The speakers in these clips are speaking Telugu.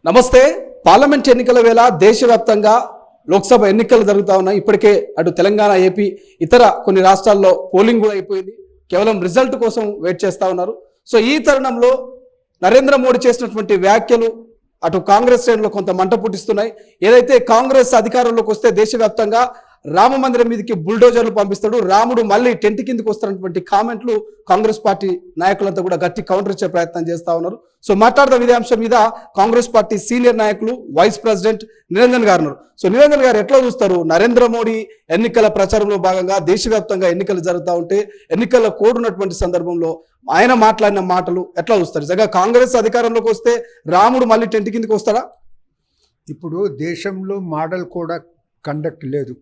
నమస్తే. పార్లమెంట్ ఎన్నికల వేళ దేశవ్యాప్తంగా లోక్సభ ఎన్నికలు జరుగుతూ ఉన్నాయి. ఇప్పటికే అటు తెలంగాణ, ఏపీ, ఇతర కొన్ని రాష్ట్రాల్లో పోలింగ్ కూడా అయిపోయింది. కేవలం రిజల్ట్ కోసం వెయిట్ చేస్తూ ఉన్నారు. సో ఈ తరుణంలో నరేంద్ర మోడీ చేసినటువంటి వ్యాఖ్యలు అటు కాంగ్రెస్ శ్రేణులు కొంత మంట పుట్టిస్తున్నాయి. ఏదైతే కాంగ్రెస్ అధికారంలోకి వస్తే దేశవ్యాప్తంగా రామ మందిరం మీదకి బుల్డోజర్లు పంపిస్తాడు, రాముడు మళ్ళీ టెంట్ కిందకి వస్తున్నటువంటి కామెంట్లు కాంగ్రెస్ పార్టీ నాయకులంతా కూడా గట్టి కౌంటర్ ఇచ్చే ప్రయత్నం చేస్తూ ఉన్నారు. సో మాట్లాడదాం ఇదే అంశం మీద. కాంగ్రెస్ పార్టీ సీనియర్ నాయకులు వైస్ ప్రెసిడెంట్ నిరంజన్ గారు ఉన్నారు. సో నిరంజన్ గారు ఎట్లా చూస్తారు? నరేంద్ర మోడీ ఎన్నికల ప్రచారంలో భాగంగా దేశవ్యాప్తంగా ఎన్నికలు జరుగుతూ ఉంటే ఎన్నికల కోడ్ ఉన్నటువంటి సందర్భంలో ఆయన మాట్లాడిన మాటలు ఎట్లా చూస్తారు? నిజంగా కాంగ్రెస్ అధికారంలోకి వస్తే రాముడు మళ్ళీ టెంట్ కిందకి వస్తాడా? ఇప్పుడు దేశంలో మోడల్ కోడ్ ఆఫ్ కండక్ట్ లేదు.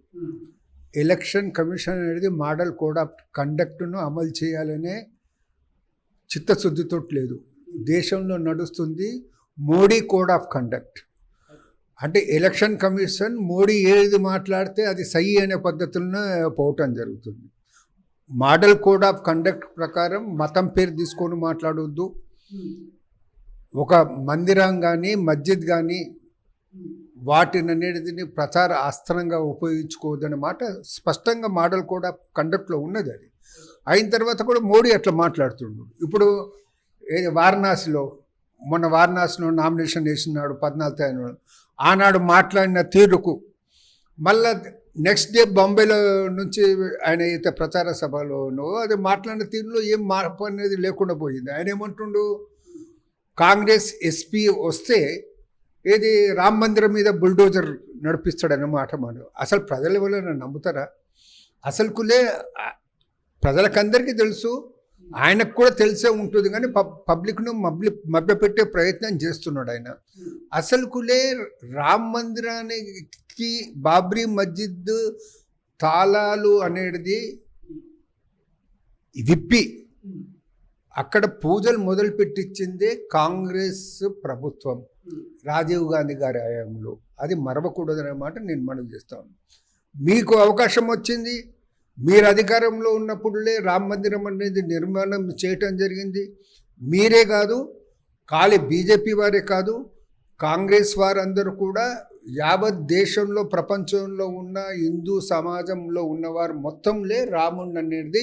ఎలక్షన్ కమిషన్ అనేది మోడల్ కోడ్ ఆఫ్ కండక్ట్ను అమలు చేయాలనే చిత్తశుద్ధితో లేదు. దేశంలో నడుస్తుంది మోడీ కోడ్ ఆఫ్ కండక్ట్. అంటే ఎలక్షన్ కమిషన్ మోడీ ఏది మాట్లాడితే అది సై అనే పద్ధతులను పోవటం జరుగుతుంది. మోడల్ కోడ్ ఆఫ్ కండక్ట్ ప్రకారం మతం పేరు తీసుకొని మాట్లాడవద్దు, ఒక మందిరం కానీ మస్జిద్ కానీ వాటిని అనేది ప్రచార అస్త్రంగా ఉపయోగించుకోవద్దన్నమాట స్పష్టంగా మోడల్ కోడ్ ఆఫ్ కండక్ట్లో ఉన్నది. అది అయిన తర్వాత కూడా మోడీ అట్లా మాట్లాడుతున్నాడు. ఇప్పుడు వారణాసిలో వారణాసిలో నామినేషన్ వేసినాడు 14 తారీఖు. ఆనాడు మాట్లాడిన తీరుకు మళ్ళా నెక్స్ట్ డే బాంబేలో నుంచి ఆయన అయితే ప్రచార సభలోనో అది మాట్లాడిన తీరులో ఏం మార్పు అనేది లేకుండా పోయింది. ఆయన ఏమంటుండు, కాంగ్రెస్ ఎస్పీ వస్తే ఏది రామ మందిరం మీద బుల్డోజర్ నడిపిస్తాడన్నమాట. మనం అసలు ప్రజలు ఎవరైనా నమ్ముతారా? అసలుకులే ప్రజలకందరికీ తెలుసు, ఆయనకు కూడా తెలిసే ఉంటుంది, కానీ పబ్లిక్ను మభ్యపెట్టే ప్రయత్నం చేస్తున్నాడు ఆయన. అసలుకులే రామ మందిరానికి బాబ్రీ మస్జిద్ తాళాలు అనేది విప్పి అక్కడ పూజలు మొదలుపెట్టించిందే కాంగ్రెస్ ప్రభుత్వం, రాజీవ్ గాంధీ గారి హయాంలో. అది మరవకూడదన్నమాట నేను మనవి చేస్తాను. మీకు అవకాశం వచ్చింది, మీరు అధికారంలో ఉన్నప్పుడులే రామ మందిరం అనేది నిర్మాణం చేయటం జరిగింది. మీరే కాదు, ఖాళీ బీజేపీ వారే కాదు, కాంగ్రెస్ వారందరూ కూడా యావత్ దేశంలో ప్రపంచంలో ఉన్న హిందూ సమాజంలో ఉన్నవారు మొత్తంలే రాముడిని అనేది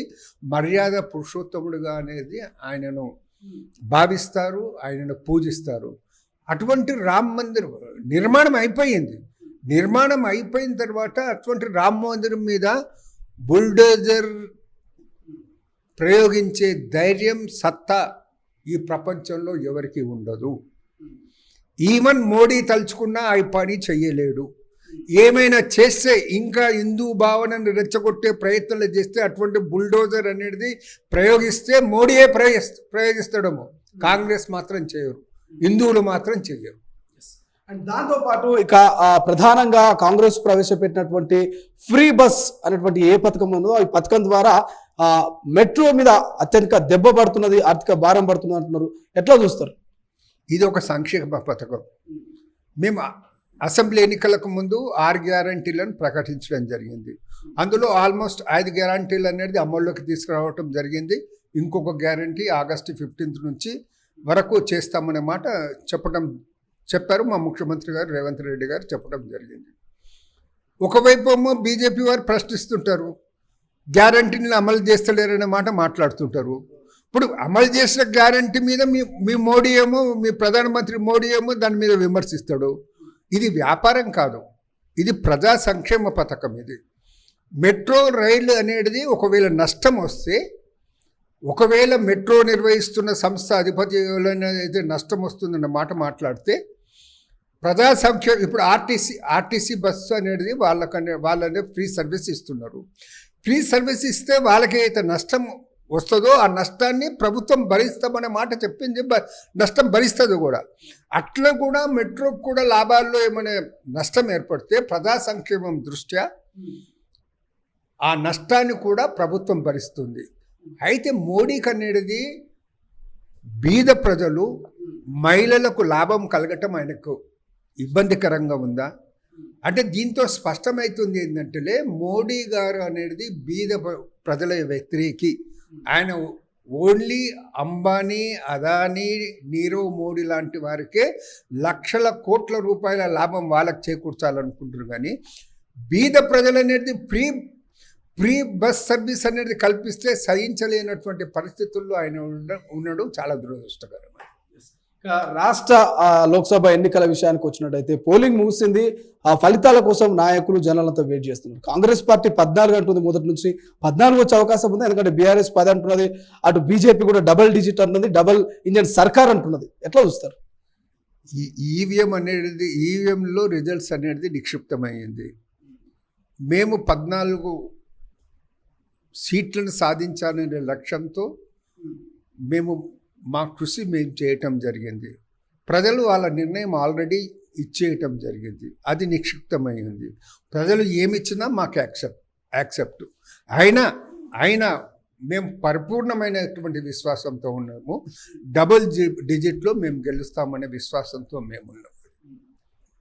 మర్యాద పురుషోత్తముడుగా అనేది ఆయనను భావిస్తారు, ఆయనను పూజిస్తారు. అటువంటి రామ మందిరం నిర్మాణం అయిపోయింది. నిర్మాణం అయిపోయిన తర్వాత అటువంటి రామ మందిరం మీద బుల్డోజర్ ప్రయోగించే ధైర్యం, సత్తా ఈ ప్రపంచంలో ఎవరికి ఉండదు. ఈవెన్ మోడీ తలుచుకున్నా ఆ పని చెయ్యలేడు. ఏమైనా చేస్తే ఇంకా హిందూ భావనను రెచ్చగొట్టే ప్రయత్నాలు చేస్తే అటువంటి బుల్డోజర్ అనేది ప్రయోగిస్తే మోడీయే ప్రయోగిస్తాడేమో, కాంగ్రెస్ మాత్రం చేయరు, హిందువులు మాత్రం చెయ్యరు. అండ్ దాంతోపాటు ఇక ప్రధానంగా కాంగ్రెస్ ప్రవేశపెట్టినటువంటి ఫ్రీ బస్ అనేటువంటి ఏ పథకం ఉందో ఈ పథకం ద్వారా మెట్రో మీద అత్యధిక దెబ్బ పడుతున్నది, ఆర్థిక భారం పడుతున్నది అంటున్నారు. ఎట్లా చూస్తారు? ఇది ఒక సంక్షేమ పథకం. మేము అసెంబ్లీ ఎన్నికలకు ముందు 6 గ్యారంటీలను ప్రకటించడం జరిగింది. అందులో ఆల్మోస్ట్ 5 గ్యారంటీలు అనేది అమల్లోకి తీసుకురావటం జరిగింది. ఇంకొక గ్యారంటీ ఆగస్టు 15 నుంచి వరకు చేస్తామనే మాట చెప్పారు మా ముఖ్యమంత్రి గారు రేవంత్ రెడ్డి గారు చెప్పడం జరిగింది. ఒకవైపు ఏమో బీజేపీ వారు ప్రశ్నిస్తుంటారు, గ్యారంటీని అమలు చేస్తలేరనే మాట మాట్లాడుతుంటారు. ఇప్పుడు అమలు చేసిన గ్యారంటీ మీద మీ మోడీ ఏమో, మీ ప్రధానమంత్రి మోడీ ఏమో దాని మీద విమర్శిస్తాడు. ఇది వ్యాపారం కాదు, ఇది ప్రజా సంక్షేమ పథకం. ఇది మెట్రో రైలు అనేది ఒకవేళ నష్టం వస్తే, ఒకవేళ మెట్రో నిర్వహిస్తున్న సంస్థ అధిపతి అయితే నష్టం వస్తుందన్న మాట మాట్లాడితే ప్రజా సంక్షేమ. ఇప్పుడు ఆర్టీసీ బస్సు అనేది వాళ్ళనే ఫ్రీ సర్వీస్ ఇస్తున్నారు. ఫ్రీ సర్వీస్ ఇస్తే వాళ్ళకి అయితే నష్టం వస్తుందో ఆ నష్టాన్ని ప్రభుత్వం భరిస్తామనే మాట చెప్పింది, నష్టం భరిస్తుంది కూడా. అట్లా కూడా మెట్రోకి కూడా లాభాల్లో ఏమైనా నష్టం ఏర్పడితే ప్రజా సంక్షేమం దృష్ట్యా ఆ నష్టాన్ని కూడా ప్రభుత్వం భరిస్తుంది. అయితే మోడీకి అనేది బీద ప్రజలు, మహిళలకు లాభం కలగటం ఆయనకు ఇబ్బందికరంగా ఉందా అంటే దీంతో స్పష్టమవుతుంది ఏంటంటే మోడీ గారు అనేది బీద ప్రజల వ్యతిరేకి. ఆయన ఓన్లీ అంబానీ, అదానీ, నీరవ్ మోడీ లాంటి వారికే లక్షల కోట్ల రూపాయల లాభం వాళ్ళకి చేకూర్చాలనుకుంటారు. కానీ బీద ప్రజలు అనేది ఫ్రీ బస్ సర్వీస్ అనేది కల్పిస్తే సహించలేనటువంటి పరిస్థితుల్లో ఆయన ఉండడం చాలా దురదృష్టకరం. ఇక రాష్ట్ర లోక్సభ ఎన్నికల విషయానికి వచ్చినట్టయితే పోలింగ్ ముగిసింది. ఆ ఫలితాల కోసం నాయకులు జనాలంతా వెయిట్ చేస్తున్నారు. కాంగ్రెస్ పార్టీ 14 అంటుంది, మొదటి నుంచి 14 వచ్చే అవకాశం ఉంది. ఎందుకంటే బీఆర్ఎస్ 10 అంటున్నది, అటు బీజేపీ కూడా డబుల్ డిజిట్ అంటున్నది, డబుల్ ఇంజన్ సర్కార్ అంటున్నది. ఎట్లా చూస్తారు? ఈ ఈవీఎంలో రిజల్ట్స్ అనేది నిక్షిప్తమైంది. మేము 14 సీట్లను సాధించాలనే లక్ష్యంతో మా కృషి మేము చేయటం జరిగింది. ప్రజలు వాళ్ళ నిర్ణయం ఆల్రెడీ ఇచ్చేయటం జరిగింది. అది నిక్షిప్తమైంది. ప్రజలు ఏమిచ్చినా మాకు యాక్సెప్ట్. అయినా మేము పరిపూర్ణమైనటువంటి విశ్వాసంతో ఉన్నాము. డబుల్ డిజిట్లో మేము గెలుస్తామనే విశ్వాసంతో మేము ఉన్నాము.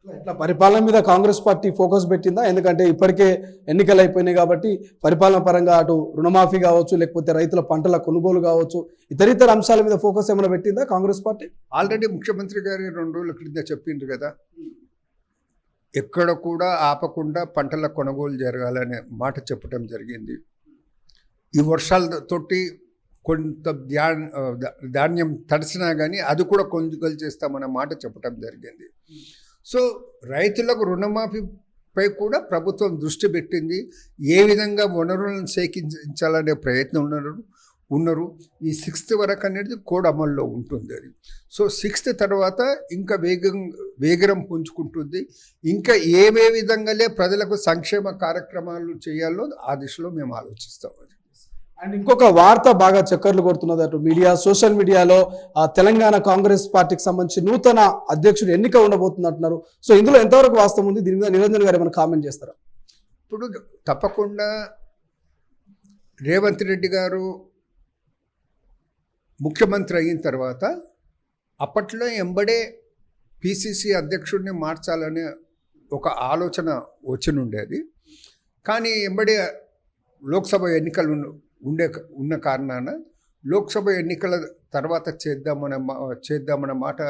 ఇట్లా పరిపాలన మీద కాంగ్రెస్ పార్టీ ఫోకస్ పెట్టిందా? ఎందుకంటే ఇప్పటికే ఎన్నికలు అయిపోయినాయి కాబట్టి పరిపాలన పరంగా అటు రుణమాఫీ కావచ్చు, లేకపోతే రైతుల పంటల కొనుగోలు కావచ్చు, ఇతర అంశాల మీద ఫోకస్ ఏమైనా పెట్టిందా కాంగ్రెస్ పార్టీ? ఆల్రెడీ ముఖ్యమంత్రి గారు 2 రోజుల క్రితం చెప్పిండ్రు కదా, ఎక్కడ కూడా ఆపకుండా పంటల కొనుగోలు జరగాలనే మాట చెప్పడం జరిగింది. ఈ వర్షాలతోటి కొంత ధాన్యం తడిసినా కానీ అది కూడా కొనుగోలు చేస్తామన్న మాట చెప్పడం జరిగింది. సో రైతులకు రుణమాఫీపై కూడా ప్రభుత్వం దృష్టి పెట్టింది. ఏ విధంగా వనరులను సేకరించాలనే ప్రయత్నం ఉన్నారు. ఈ 6th వరకు అనేది కోడ్ అమల్లో ఉంటుంది. అది సో 6th తర్వాత ఇంకా వేగరం పుంజుకుంటుంది. ఇంకా ఏ విధంగాలే ప్రజలకు సంక్షేమ కార్యక్రమాలు చేయాలో ఆ దిశలో మేము ఆలోచిస్తాం. అండ్ ఇంకొక వార్త బాగా చక్కర్లు కొడుతున్నది అటు మీడియా, సోషల్ మీడియాలో తెలంగాణ కాంగ్రెస్ పార్టీకి సంబంధించి నూతన అధ్యక్షుడు ఎన్నిక ఉండబోతుంది అంటున్నారు. సో ఇందులో ఎంతవరకు వాస్తవం ఉంది? దీని మీద నిరంజన్ గారు ఏమైనా కామెంట్ చేస్తారా? ఇప్పుడు తప్పకుండా రేవంత్ రెడ్డి గారు ముఖ్యమంత్రి అయిన తర్వాత అప్పట్లో ఎంబడే పిసిసి అధ్యక్షుడిని మార్చాలనే ఒక ఆలోచన వచ్చినుండేది. కానీ ఎంబడే లోక్సభ ఎన్నికలు ఉన్న కారణాన లోక్సభ ఎన్నికల తర్వాత చేద్దామన్న మాట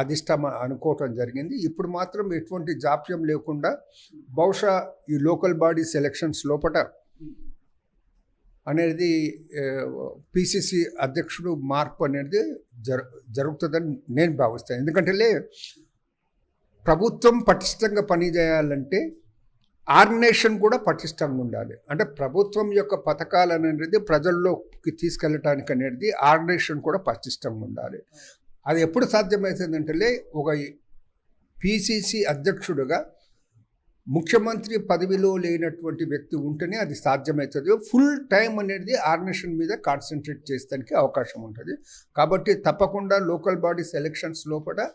అధిష్టానం అనుకోవటం జరిగింది. ఇప్పుడు మాత్రం ఎటువంటి జాప్యం లేకుండా బహుశా ఈ లోకల్ బాడీస్ ఎలక్షన్స్ లోపల అనేది పిసిసి అధ్యక్షుడు మార్పు అనేది జరుగుతుందని నేను భావిస్తాను. ఎందుకంటే ప్రభుత్వం పటిష్టంగా పనిచేయాలంటే ఆర్గనైజేషన్ కూడా పటిష్టంగా ఉండాలి. అంటే ప్రభుత్వం యొక్క పథకాలు అనేది ప్రజల్లోకి తీసుకెళ్ళటానికి అనేది ఆర్గనైజేషన్ కూడా పటిష్టంగా ఉండాలి. అది ఎప్పుడు సాధ్యమవుతుందంటే ఒక పిసిసి అధ్యక్షుడుగా ముఖ్యమంత్రి పదవిలో లేనటువంటి వ్యక్తి ఉంటేనే అది సాధ్యమవుతుంది. ఫుల్ టైం అనేది ఆర్గనైజేషన్ మీద కాన్సన్ట్రేట్ చేసేదానికి అవకాశం ఉంటుంది. కాబట్టి తప్పకుండా లోకల్ బాడీస్ ఎలక్షన్స్ లోపల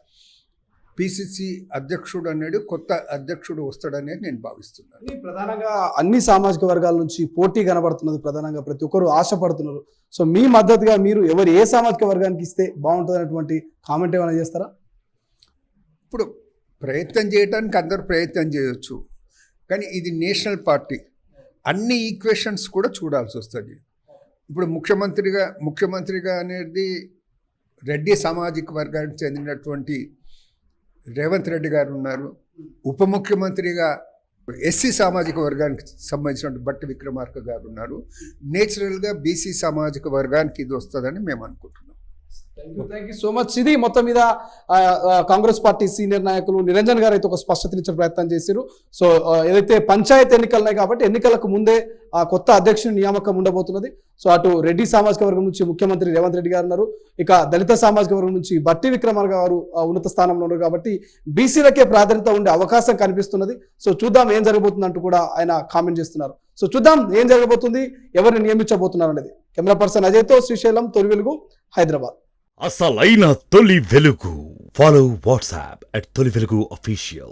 పిసిసి అధ్యక్షుడు అనేది కొత్త అధ్యక్షుడు వస్తాడనేది నేను భావిస్తున్నాను. ప్రధానంగా అన్ని సామాజిక వర్గాల నుంచి పోటీ కనబడుతున్నది. ప్రధానంగా ప్రతి ఒక్కరు ఆశపడుతున్నారు. సో మీ మద్దతుగా మీరు ఏ సామాజిక వర్గానికి ఇస్తే బాగుంటుంది అనేటువంటి కామెంట్ ఏమైనా చేస్తారా? ఇప్పుడు ప్రయత్నం చేయడానికి అందరూ ప్రయత్నం చేయొచ్చు, కానీ ఇది నేషనల్ పార్టీ, అన్ని ఈక్వేషన్స్ కూడా చూడాల్సి వస్తుంది. ఇప్పుడు ముఖ్యమంత్రిగా అనేది రెడ్డి సామాజిక వర్గానికి చెందినటువంటి రేవంత్ రెడ్డి గారు ఉన్నారు. ఉప ముఖ్యమంత్రిగా ఎస్సీ సామాజిక వర్గానికి సంబంధించిన బట్టి విక్రమార్క గారు ఉన్నారు. నేచురల్గా బీసీ సామాజిక వర్గానికి ఇది వస్తుందని మేము అనుకుంటున్నాం. Thank you so much. ఇది మొత్తం మీద కాంగ్రెస్ పార్టీ సీనియర్ నాయకులు నిరంజన్ గారు అయితే ఒక స్పష్టతనిచ్చే ప్రయత్నం చేశారు. సో ఏదైతే పంచాయతీ ఎన్నికలున్నాయి కాబట్టి ఎన్నికలకు ముందే కొత్త అధ్యక్షుని నియామకం ఉండబోతున్నది. సో అటు రెడ్డి సామాజిక వర్గం నుంచి ముఖ్యమంత్రి రేవంత్ రెడ్డి గారు ఉన్నారు. ఇక దళిత సామాజిక వర్గం నుంచి బట్టి విక్రమార్క గారు ఉన్నత స్థానంలో ఉన్నారు. కాబట్టి బీసీలకే ప్రాధాన్యత ఉండే అవకాశం కనిపిస్తున్నది. సో చూద్దాం ఏం జరగబోతుంది అంటూ కూడా ఆయన కామెంట్ చేస్తున్నారు. సో చూద్దాం ఏం జరగబోతుంది, ఎవరిని నియమించబోతున్నారు అనేది. కెమెరా పర్సన్ అజయ్తో శ్రీశైలం, తొలి వెలుగు, హైదరాబాద్. అసలైన తొలి వెలుగు. ఫాలో వాట్సాప్ @తొలి వెలుగు official.